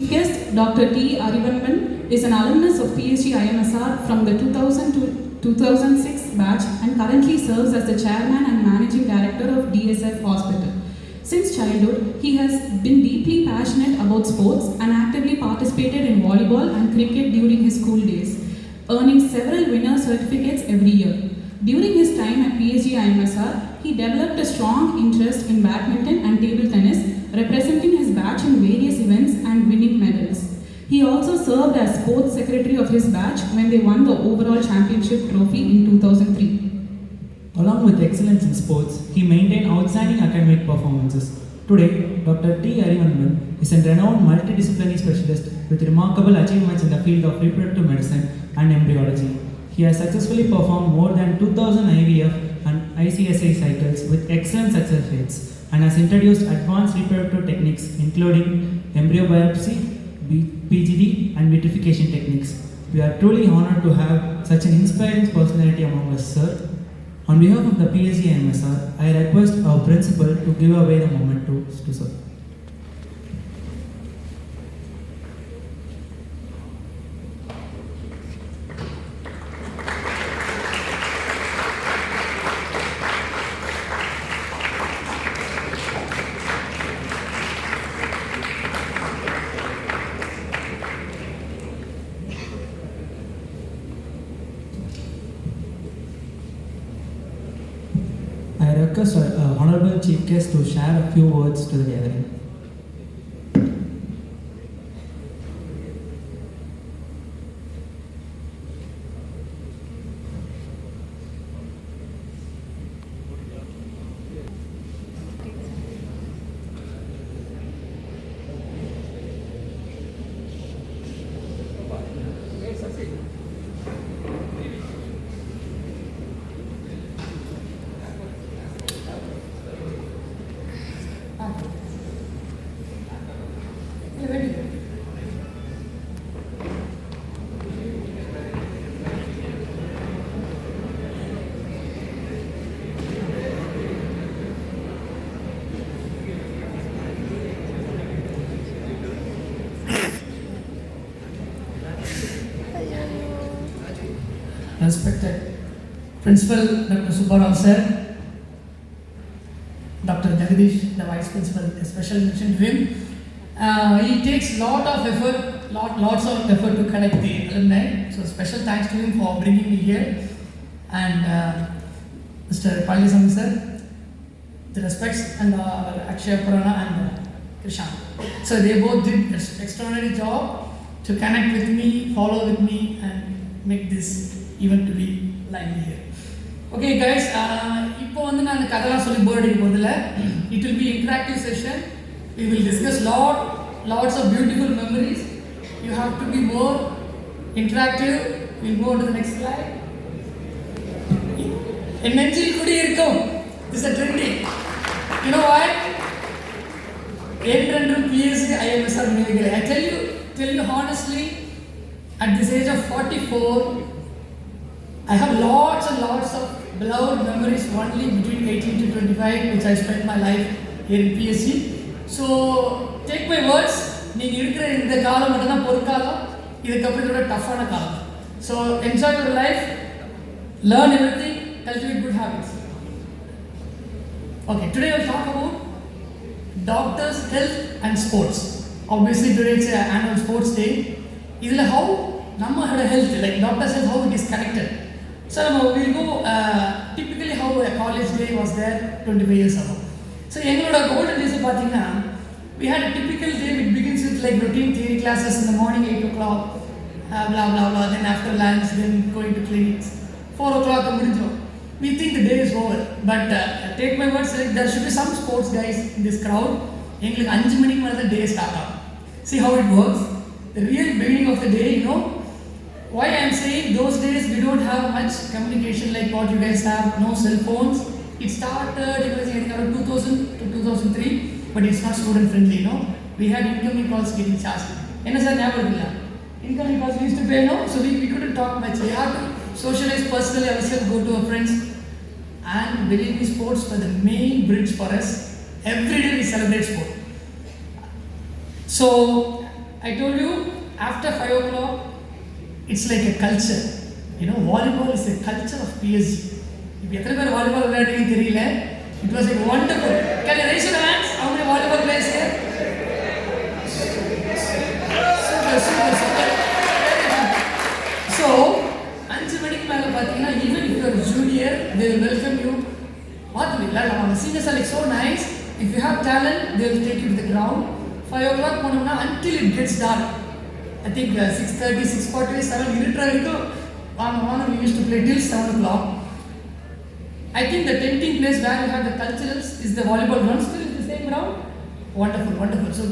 Guest Dr. T. Arivanman is an alumnus of PSG IMSR from the 2000 to 2006 batch and currently serves as the chairman and managing director of DSF Hospital. Since childhood, he has been deeply passionate about sports and actively participated in volleyball and cricket during his school days, earning several winner certificates every year. During his time at PSG IMSR, he developed a strong interest in badminton and table tennis, representing his batch in various events and winning medals. He also served as sports secretary of his batch when they won the overall championship trophy in 2003. Along with excellence in sports, he maintained outstanding academic performances. Today, Dr. T. Arivanman is a renowned multidisciplinary specialist with remarkable achievements in the field of reproductive medicine and embryology. He has successfully performed more than 2000 IVF and ICSI cycles with excellent success rates and has introduced advanced reproductive techniques including embryo biopsy, PGD, and vitrification techniques. We are truly honored to have such an inspiring personality among us, sir. On behalf of the PSG IMSR, I request our principal to give away the moment to sir. I request our Honorable Chief Guest to share a few words to the gathering. Respected Principal Dr. Subbarao sir, Dr. Jagadish, the Vice Principal, a special mention to him. He takes lot of effort, lots of effort to connect the alumni. So special thanks to him for bringing me here. And Mr. Palisam sir, the respects, and Akshay Purana and Krishan. So they both did an extraordinary job to connect with me, follow with me, and make this event to be lively here. Okay guys, இப்போ வந்து நான் கதலாம் சொல்லி போர் அடிக்க போறதில்ல. It will be interactive session. We will discuss lots of beautiful memories. You have to be more interactive. We'll go on to the next slide. என் நெஞ்சில் குடி இருக்கும். This is a trending. You know why? என்றென்றும் PSG IMSR நினைவுகளை. I tell you honestly, at this age of 44, I have lots and lots of beloved memories only between 18 to 25, which I spent my life here in PSG. So, take my words, நீங்கள் இருக்கிற இந்த காலம் மட்டும்தான் பொற்காலம், இதுக்கப்புறம் இதோட டஃப்பான காலம். So, enjoy your life, learn everything, cultivate good habits. Okay, today I will talk about doctors, health and sports. Obviously, today it's an annual sports day. இதில் how நம்ம health, like doctors' health, how it is connected. So we'll go typically how a college day was there 25 years ago. So எங்களோட golden days பார்த்தீங்கன்னா we had a typical day which begins with like routine theory classes in the morning 8 o'clock, blah blah blah, then after lunch, then going to clinics, 4 o'clock முடிஞ்சோம். We think the day is over, but take my words, like there should be some sports guys in this crowd. எங்களுக்கு 5 மணிக்கு மேலே தான் day start ஆகும். See how it works. The real beginning of the day, you know. Why I am saying those days we don't have much communication like what you guys have, no cell phones. It started around 2000 to 2003, but it's not student friendly, you know. We had incoming calls getting charged. Enna sir nyabadam illa. Incoming calls we used to pay, no, so we couldn't talk much. We had to socialize personally ourselves, go to our friends, and believe me, sports were the main bridge for us. Every day we celebrate sport. So I told you, after 5 o'clock, it's like a culture. You know, volleyball is a culture of PSG. If you ever volleyball விளையாடுறீங்க தெரியல, it was like wonderful. Can you raise your hands? How many volleyball players here? Super. So, 5 மணிக்கு மேல பாத்தீங்கன்னா, even if you are a junior, they will welcome you. The seniors are like so nice. If you have talent, they will take you to the ground. 5 o'clock போனோம்னா until it gets dark. I think 6:30, 6:40, 7 இருட்டுற வரைக்கும் வாங்க we used to play till 7 o'clock. I think the tempting place where we have the culturals is the volleyball ground. Still is the same ground. Wonderful. So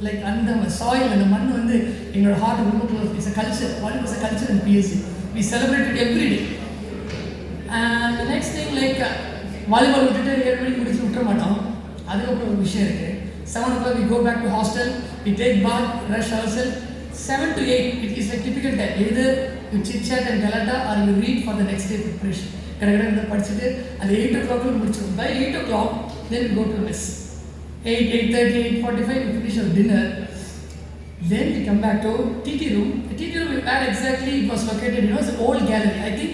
like அந்த soil and the மண் வந்து எங்களோட heart ரொம்ப close. It's a culture. Volleyball is a culture in PSG. We celebrate it every day. And the next thing like volleyball விட்டுட்டு 7 மணிக்கு முடிச்சு விட்டுற மாட்டோம். அதுக்கப்புறம் ஒரு விஷயம் இருக்கு. 7 o'clock we go back to hostel. We take bath, rush ourselves. 7 to 8, it is a typical time. Either you chit chat and galata or you read for the next day preparation. கடகடன்னு படிச்சுட்டு அது 8 o'clock முடிச்சிடும். By 8 o'clock, then we go to mess. 8, 8:30, 8:45, we finish our dinner. Then we come back to TT room. The TT room, where exactly it was located, you know, it's an old gallery. I think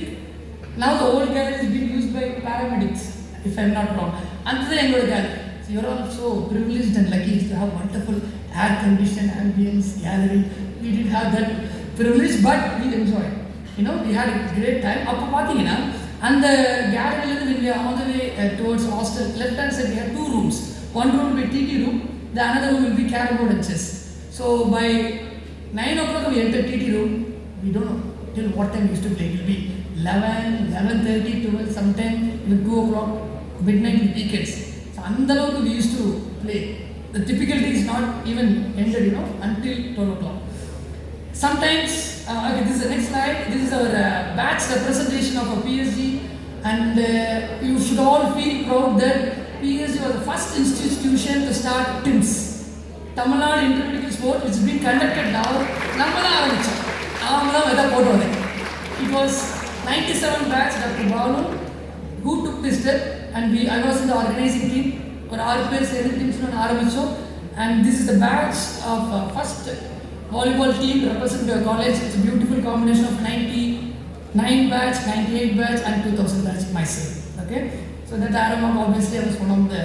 now the old gallery is being used by paramedics, if I'm not wrong. And the old gallery. So you're all so privileged and lucky to have wonderful air-conditioned ambience gallery. We didn't have that privilege, but we enjoyed. You know, we had a great time. அப்போ பார்த்தீங்கன்னா அந்த gallery when we are on the way towards hostel, left hand side we have 2 rooms. One room will be TT room, the another room will be carrom board and chess. So by 9 o'clock we enter TT room. We don't know till what time we used to play. It will be 11, 11:30, 12, sometime even 2 o'clock, midnight weekends. So அந்த அளவுக்கு we used to play. The typical day is not even ended, you know, until 12 o'clock. Sometimes, okay, this is the next slide. This is our batch representation of a PSG, and you should all feel proud that PSG was the first institution to start TIMS, Tamil Nadu Intermediate Sport, which is being conducted now. It was 97 batch, Dr. Balu, who took this step, and I was in the organizing team. ஒரு 6 பேர் சேர்ந்து teams ஆரம்பித்தோம். And this is the batch of first volleyball team representing our college. It's a beautiful combination of 99 batch, 98 batch and 2000 batch myself. Okay, so that Aramam obviously I was one of the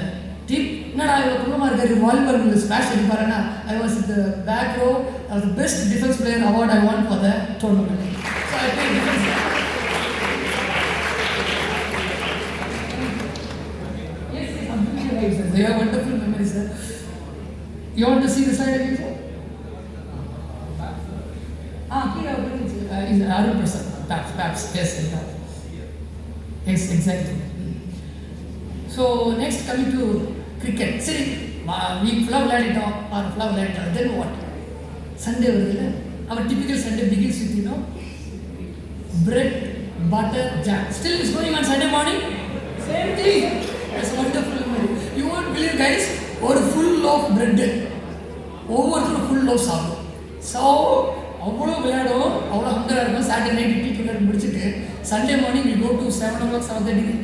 team. என்னடா இவ்வளோ குள்ளமாக இருக்காரு volleyball நீங்கள் smash அடிப்பாருன்னா I was in the back row. I was the best defense player award I won for the tournament. So I played defense. They have wonderful memories, sir. You want to see the slide again, sir? Is Arun Prasad. Perhaps. Yes, exactly. So next coming to cricket. See, we flow landed on. Then what? Sunday, our typical Sunday begins with, you know, bread, butter, jam. Still is going on Sunday morning? Same thing. That's wonderful. You won't believe, guys, ஒரு full of bread, ஒவ்வொருத்தரும் full of சாப்பிடும். So அவ்வளோ விளையாடும், அவ்வளோ ஹங்கராக இருக்கும். Saturday night tea விளையாட முடிச்சுட்டு Sunday morning we go to 7 o'clock, 7:30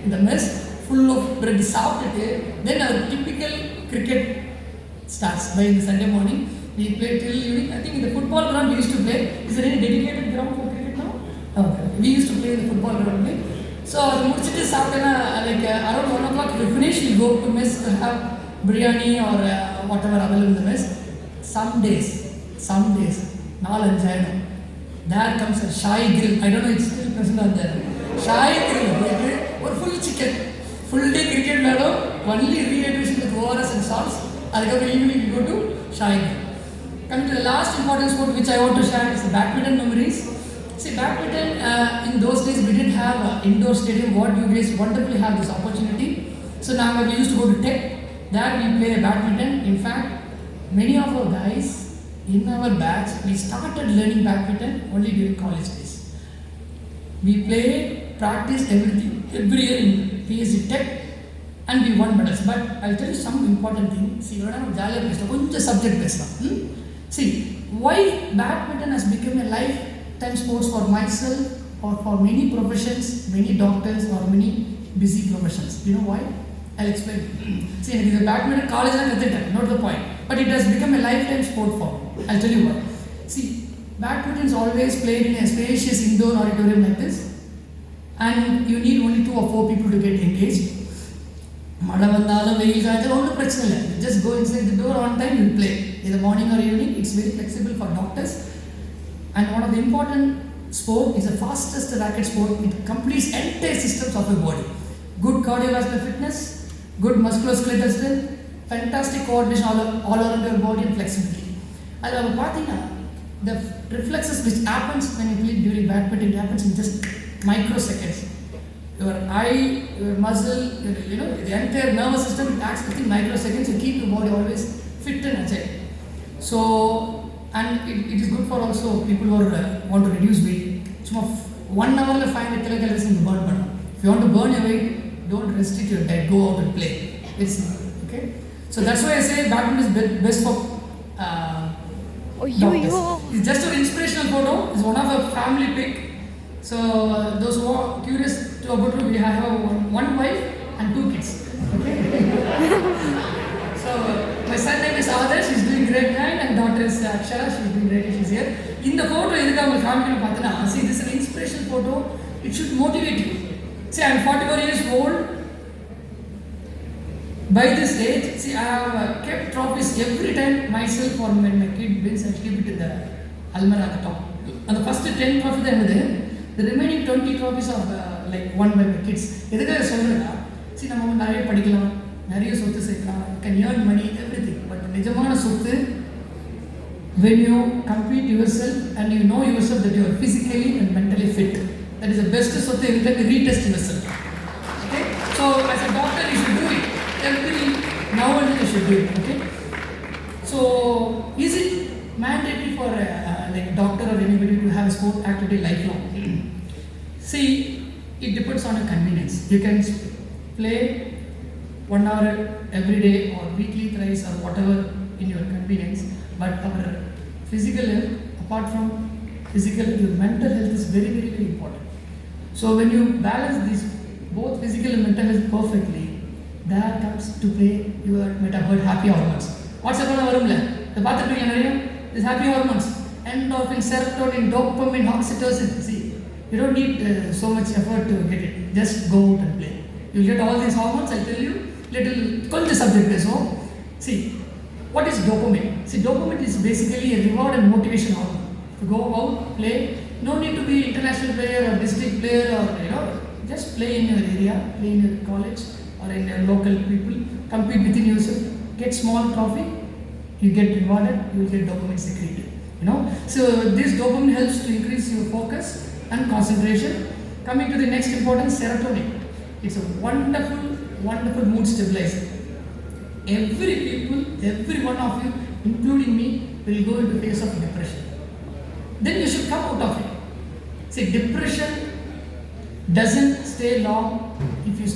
இந்த மெஸ் full of bread சாப்பிட்டுட்டு then our typical cricket starts by the Sunday morning. We play till evening. I think in the football ground we used to play. Is there any dedicated ground for cricket now? Okay. We used to play in the football ground. So அது முடிச்சுட்டு சாப்பிட்டேன்னா like around 1 o'clock we finish, we go to mess to have biryani or whatever available in the mess. Some days 4-5 ஆயிடும். There comes a Shahi grill. I don't know it's still present on there. Shahi grill போயிட்டு ஒரு full chicken, full day cricket விளையாடும், only rehydration with ORS and salts. அதுக்கப்புறம் evening we go to Shahi grill. Coming to the last important sport which I want to share is the badminton memories. See, badminton, in those days we didn't have an indoor stadium. What you guys wonderfully have this opportunity. So now we used to go to Tech. There we play badminton. In fact, many of our guys in our batch, we started learning badminton only during college days. We played, practiced everything, every year in PSG Tech, and we won medals. But I'll tell you some important thing. See, we don't have a subject based. See, why badminton has become a lifetime sports for myself or for many professions, many doctors or many busy professions. You know why? I'll explain. See, it is a badminton college and not the point. But it has become a lifetime sport for me. I'll tell you why. See, badminton is always played in a spacious indoor auditorium like this, and you need only 2 or 4 people to get engaged. மழை வந்தாலும் வெயில் காய்ச்சாலும் ஒன்றும் பிரச்சனை இல்லை. Just go inside the door on time, you play. Either morning or evening, it's very flexible for doctors. And one of the important sport is the fastest racket sport. It completes entire systems of your body. Good cardiovascular fitness, good musculoskeletal strength, fantastic coordination all around your body and flexibility. அதில் பார்த்தீங்கன்னா the reflexes which happens when you play during badminton, it happens in just microseconds. Your eye, your muscle, the entire nervous system, it acts within microseconds to keep your body always fit and agile. So, and it is good for also people who want to reduce weight. So, 1 hour 500 kilocalories in the burn button. If you want to burn your weight, don't restrict your diet, go out and play. It's simple, okay? So that's why I say badminton is best for doctors. It's just an inspirational photo. It's one of a family pic. So those who are curious about it, we have one wife and 2 kids. Okay. So my son name is Adarsh. He's doing grade 9, and daughter is Akshara. She's doing great. She's here. In the photo, family see, this is an inspirational photo. It should motivate you. See, I'm 41 years old. By this age, see, I have kept trophies every time myself, or when my kid wins, I keep it in the almirah at the top. And the first 10 trophies are there. The remaining 20 trophies are like won by my kids. எதுக்காக சொல்கிறேன்னா, see, நம்ம நிறைய படிக்கலாம், நிறைய சொத்து சேர்க்கலாம், you can earn money, everything. But நிஜமான சொத்து, when you complete yourself and you know yourself that you are physically and mentally fit, that is the best சொத்து. You can retest yourself. Okay? So as a doctor, you should do it. Every now and then you should do it. Okay? So is it mandatory for like a doctor or anybody to have a sport activity lifelong? See, it depends on your convenience. You can play 1 hour every day or weekly thrice or whatever in your convenience. But our physical health, apart from physical, your mental health is very, very, very important. So when you balance these both physical and mental health perfectly, there comes to play your happy hormones. What's the problem? The pathology is happy hormones. Endorphin, serotonin, dopamine, oxytocin. See, you don't need so much effort to get it. Just go out and play. You'll get all these hormones. I'll tell you little subject is. So, see, what is dopamine? See, dopamine is basically a reward and motivation hormone. To go out, play. No need to be international player or district player or just play in your area, play in your college or in your local people. Compete within yourself. Get small trophy. You get rewarded. You will get dopamine secreted. So this dopamine helps to increase your focus and concentration. Coming to the next important, serotonin. It's a wonderful, wonderful mood stabilizer. Every one of you, including me, will go into phase of depression. Then you should come out of it. See, depression doesn't stay long if you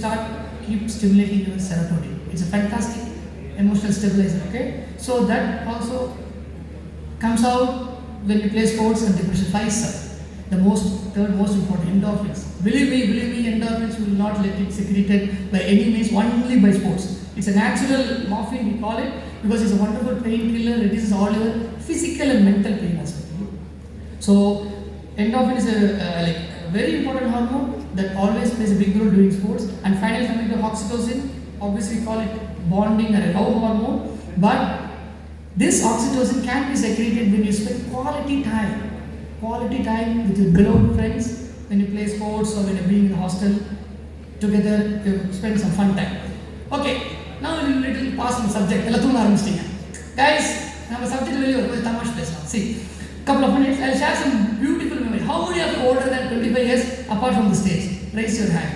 keep stimulating your serotonin. It's a fantastic emotional stabilizer, okay? So that also comes out when you play sports and depression flies up. The third most important, endorphins. Believe me, endorphins will not let it secreted by any means, only by sports. It's a natural morphine, we call it, because it's a wonderful painkiller, reduces all your physical and mental pain as well. So, endorphin is a very important hormone that always plays a big role during sports. And finally, coming to oxytocin, obviously we call it bonding or a love hormone, but this oxytocin can be secreted when you spend quality time with your beloved friends, when you play sports or when you're being in the hostel together, you spend some fun time. Okay, now a little pass on the subject. Guys, now the subject will see, couple of minutes, I'll share some beautiful memories. How many of you older than 25 years apart from the stage? Raise your hand.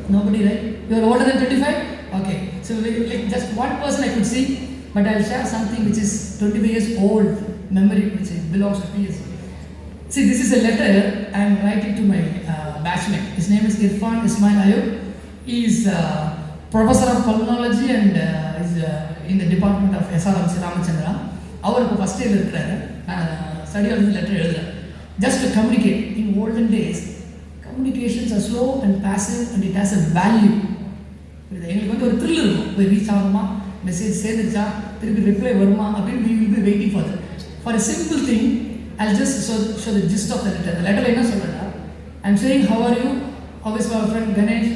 Nobody, right? You are older than 25? Okay, so like just one person I could see, but I'll share something which is 25 years old memory, which belongs to PSG. See, this is a letter I am writing to my batchmate. His name is Irfan Ismail Ayub. He is professor of pulmonology and is in the department of SRM Ramachandra. Our first year study of this letter. Just to communicate. In olden days, communications are slow and passive, and it has a value. எங்களுக்கு ஒரு thrill இருக்கும், போய் reach ஆகணுமா, message சேர்ந்துச்சா திருப்பி reply வருமா அப்படின்னு we will be waiting for that. For a simple thing, I'll just show the gist of the letter. The letter என்ன சொல்றேன்னா, I'm saying how are you? How is my friend Ganesh?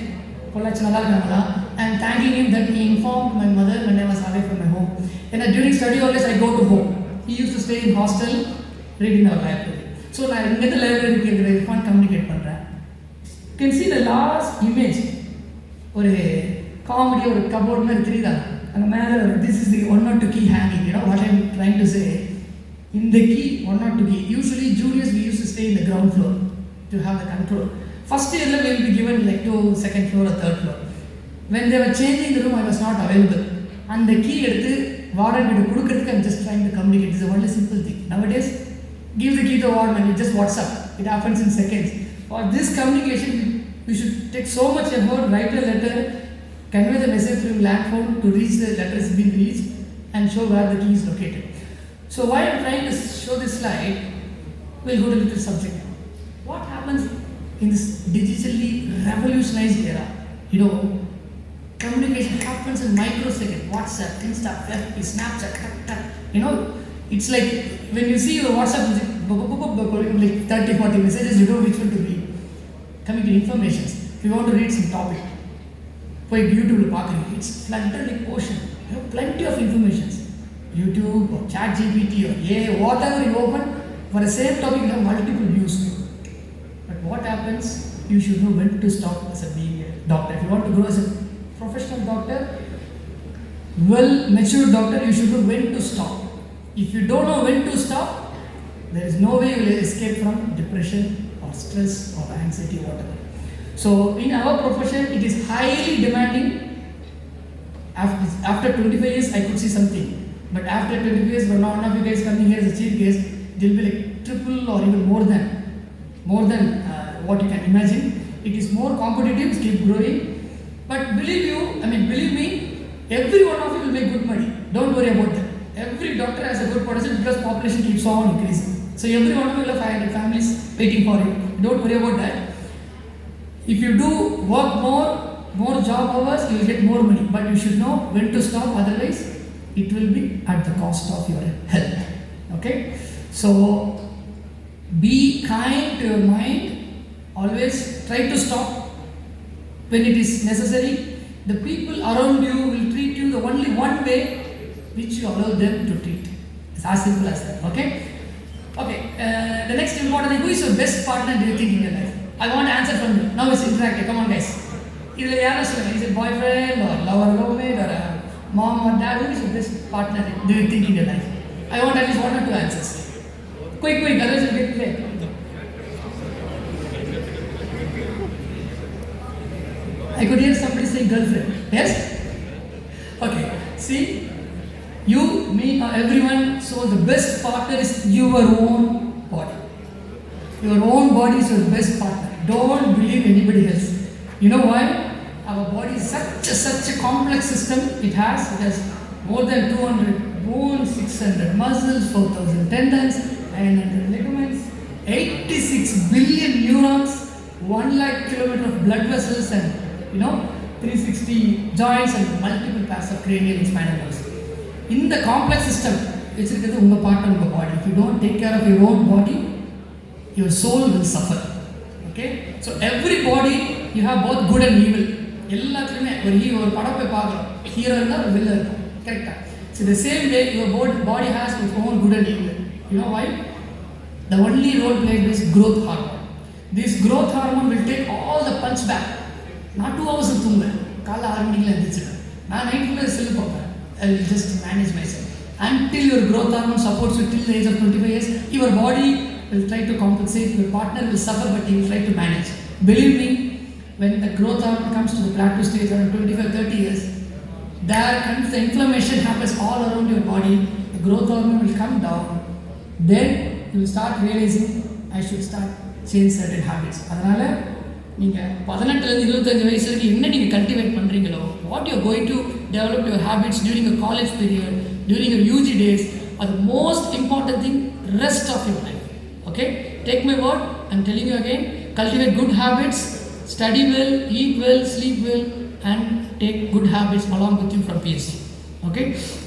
Pollachi நல்லா இருக்காங்களா? I'm thanking him that he informed my mother when I was away from my home. And during study always I go to home. He used to stay in hostel, reading our library. So நான் இந்த லைப்ரரிக்கு இருக்கிற Irfan communicate பண்ணுறேன். You can see the last image. ஒரு comedy ஒரு cupboard மாதிரி தெரியுதா? அங்கே மேலே this is the 1 or 2 key hanging. You know what I'm trying to say? In the key 1 or 2 key. Usually juniors we used to stay in the ground floor to have the control. First year we will be given like to second floor or third floor. When they were changing the room, I was not available. And the key எடுத்து warden கிட்ட கொடுக்கறதுக்கு I'm just trying to communicate. It's a only simple thing. Nowadays, give the key to warden and it just WhatsApp. It happens in seconds. For this communication, we should take so much effort, write a letter, convey the message through land phone to reach the letters being reached and show where the key is located. So why I'm trying to show this slide, we'll go to little subject. What happens in this digitally revolutionized era? You know, communication happens in microsecond. WhatsApp, Insta, FB, Snapchat, you know, it's like when you see your WhatsApp like 30-40 messages, you know which one to read. Coming to informations, if you want to read some topic, for YouTube, it's flooded like ocean. You have plenty of informations. YouTube or ChatGPT or AI, whatever you open, for the same topic you have multiple views. But what happens? You should know when to stop as a being a doctor. If you want to grow as a professional doctor, well matured doctor, you should know when to stop. If you don't know when to stop, there is no way you will escape from depression or stress or anxiety or whatever. So in our profession, it is highly demanding. After 25 years, I could see something. But after 25 years, when none of you guys coming here as a chief guest, it will be like triple or even more than what you can imagine. It is more competitive, keep growing. But believe me, every one of you will make good money. Don't worry about that. Every doctor has a good potential because population keeps on increasing. So every one of you will have 500 families waiting for you. Don't worry about that. If you do work more job hours, you will get more money. But you should know when to stop, otherwise it will be at the cost of your health. Okay? So be kind to your mind. Always try to stop when it is necessary. The people around you will treat you the only one way which you allow them to treat. It's as simple as that. Okay? The next important thing, who is your best partner do you think in your life? I want to answer from you. Now it's interactive. Come on, guys. Is it boyfriend or lover, roommate, or a mom or dad? Who is your best partner do you think in your life? I want at least 1 or 2 answers. Quick, otherwise you'll get late. I could hear somebody say girlfriend. Yes? Okay. See, you, me, or everyone. So the best partner is your own body. Your own body is your best partner. Don't believe anybody else. You know why? Our body is such a complex system. It has more than 200 bones, 600 muscles, 4,000 tendons, 900 ligaments, 86 billion neurons, 1 lakh kilometer of blood vessels, and 360 joints and multiple pairs of cranial and spinal nerves. In the complex system, it's a part of your body. If you don't take care of your own body, your soul will suffer. Okay? So every body, you have both good and evil. எல்லாத்துலயுமே ஒரு படம் போய் பார்க்கலாம், hero இருந்தா ஒரு villain இருக்கும். கரெக்டா? So the same way your body has its own good and evil. You know why? The only role played is growth hormone. This growth hormone will take all the punch back. நான் 2 hours தூங்குவேன், காலைல 6 மணிக்கு எழுந்திரிச்சிடுவேன். நான் நைட்டுக்குள்ள cell பார்ப்பேன். I will just manage myself. Until your growth hormone supports you till the age of 25 years, your body will try to compensate, your partner will suffer, but he will try to manage. Believe me, when the growth hormone comes to the plateau stage around 25-30 years, there comes the inflammation happens all around your body, the growth hormone will come down, then you will start realizing, I should start change certain habits. அதனால நீங்கள் 18-25 வயசு வரைக்கும் என்ன நீங்கள் cultivate பண்ணுறீங்களோ, what you are going to develop your habits during a college period, during your UG days, are the most important thing rest of your life. Okay? Take my word, I'm telling you again, cultivate good habits, study well, eat well, sleep well, and take good habits along with you from PSC. Okay,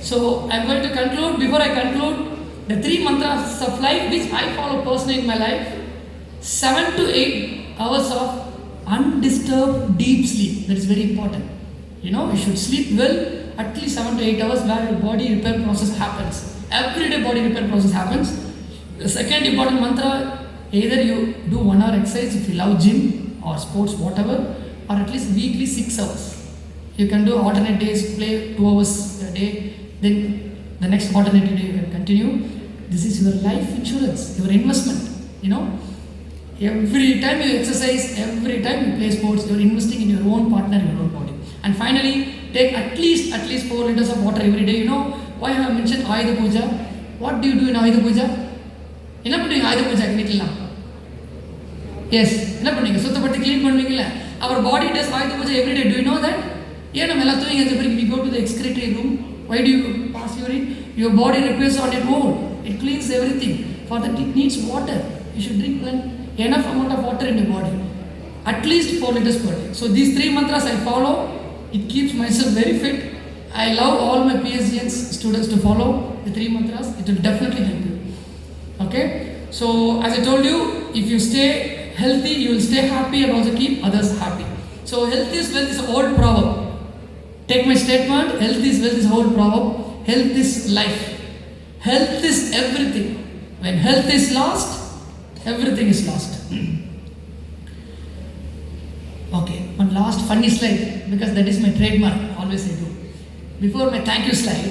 so I'm going to conclude. Before I conclude, the 3 mantras of life which I follow personally in my life: 7 to 8 hours of undisturbed deep sleep. That is very important. You should sleep well, at least 7 to 8 hours, where your body repair process happens. Everyday body repair process happens. The second important mantra: either you do 1 hour exercise if you love gym or sports, whatever, or at least weekly 6 hours. You can do alternate days, play 2 hours a day, then the next alternate day you can continue. This is your life insurance, your investment. Every time you exercise, every time you play sports, you're investing in your own partner, your own body. And finally, take at least 4 liters of water every day. Why I have mentioned Ayudha Puja? What do you do in Ayudha Puja? என்ன பண்ணுவீங்க ஆயுத பூஜைக்கு வீட்டிலாம்? S, என்ன பண்ணுவீங்க? சுத்தப்படுத்தி clean பண்ணுவீங்கல்ல? Our body does Ayudha Puja every day. Do you know that? ஏன் நம்ம எல்லாம் தூங்கி எழுந்த பிறகு we go to the excretory room? Why do you pass urine? Your body repairs on its own. It cleans everything. For that it needs water. You should drink enough amount of water in your body. At least 4 liters per day. So these 3 mantras I follow. It keeps myself very fit. I love all my PSGNs students to follow the 3 mantras. It will definitely help you. Okay? So as I told you, if you stay healthy, you will stay happy and also keep others happy. So health is wealth is an old proverb. Take my statement, health is wealth is an old proverb. Health is life. Health is everything. When health is lost, everything is lost. Okay, one last funny slide, because that is my trademark, always I do. Before my thank you slide,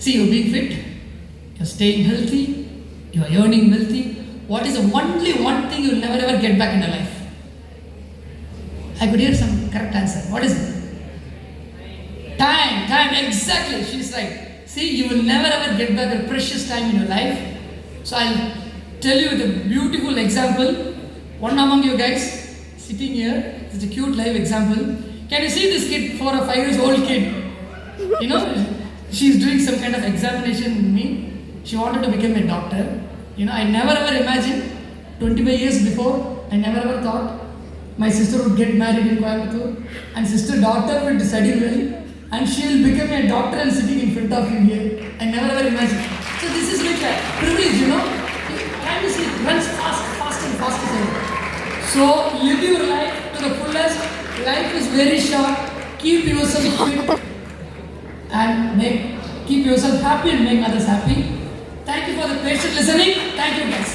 see, you're being fit, you're staying healthy, you're earning wealthy. What is the only one thing you'll never ever get back in your life? I could hear some correct answer. What is it? Time, exactly, she's right. See, you will never ever get back a precious time in your life. So I'll tell you the beautiful example. One among you guys sitting here, it's a cute live example. Can you see this kid, 4 or 5 years old kid? She's doing some kind of examination with me. She wanted to become a doctor. I never ever imagined, 25 years before, I never ever thought my sister would get married in Coimbatore and sister daughter would study well and she will become a doctor and sitting in front of you here. I never ever imagined. So this is like a privilege, Time is runs faster. So live your life to the fullest. Life is very short. Keep yourself fit and keep yourself happy and make others happy. Thank you for the patient listening. Thank you guys.